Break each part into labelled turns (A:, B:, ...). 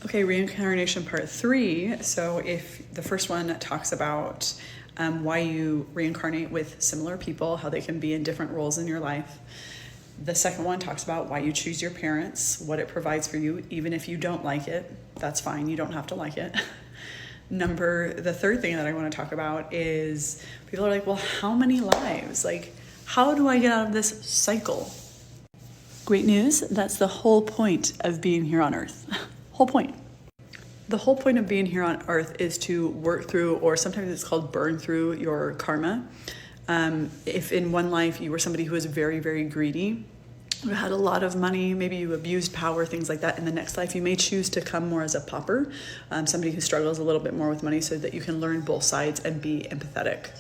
A: Okay, reincarnation part 3. So if the first one talks about why you reincarnate with similar people, how they can be in different roles in your life. The second one talks about why you choose your parents, what it provides for you, even if you don't like it. That's fine, you don't have to like it. The third thing that I want to talk about is people are like, well, how many lives? Like, how do I get out of this cycle? Great news, that's the whole point of being here on Earth. Whole point. The whole point of being here on Earth is to work through, or sometimes it's called burn through, your karma. If in one life you were somebody who was very, very greedy, you had a lot of money, maybe you abused power, things like that. In the next life, you may choose to come more as a pauper, somebody who struggles a little bit more with money so that you can learn both sides and be empathetic.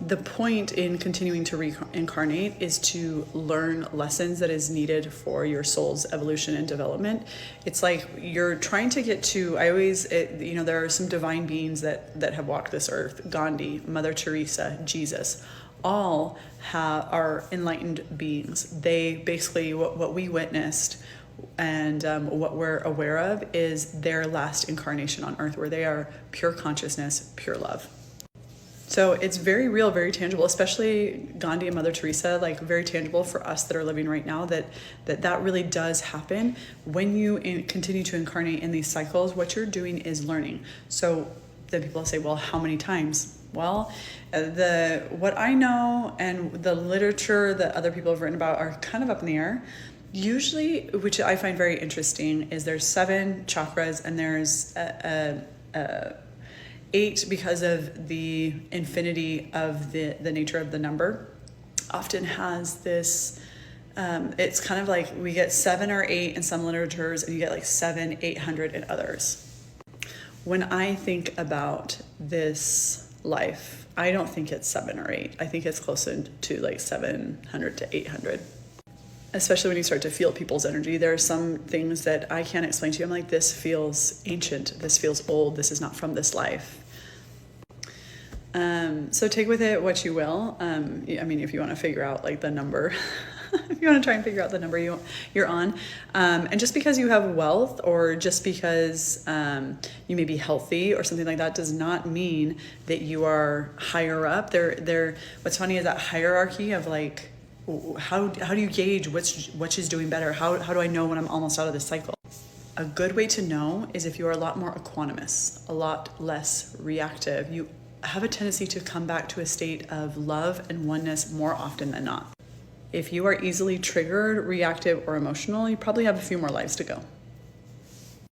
A: The point in continuing to reincarnate is to learn lessons that is needed for your soul's evolution and development. It's like you're trying to get to, there are some divine beings that have walked this earth. Gandhi, Mother Teresa, Jesus, all are enlightened beings. They basically, what we witnessed and what we're aware of is their last incarnation on earth, where they are pure consciousness, pure love. So it's very real, very tangible, especially Gandhi and Mother Teresa, like very tangible for us that are living right now, that really does happen. When you continue to incarnate in these cycles, what you're doing is learning. So then people say, well, how many times? Well, what I know and the literature that other people have written about are kind of up in the air. Usually, which I find very interesting, is there's 7 chakras and there's 8 because of the infinity of the nature of the number. Often has this, it's kind of like we get 7 or 8 in some literatures and you get like 700, 800 in others. When I think about this life, I don't think it's 7 or 8. I think it's closer to like 700 to 800. Especially when you start to feel people's energy. There are some things that I can't explain to you. I'm like, this feels ancient. This feels old. This is not from this life. So take with it what you will. If you want to figure out like the number, if you want to try and figure out the number you're on. And just because you have wealth or just because you may be healthy or something like that does not mean that you are higher up. What's funny is that hierarchy of like, how do you gauge which is doing better? How do I know when I'm almost out of this cycle? A good way to know is if you are a lot more equanimous, a lot less reactive. You have a tendency to come back to a state of love and oneness more often than not. If you are easily triggered, reactive, or emotional, you probably have a few more lives to go.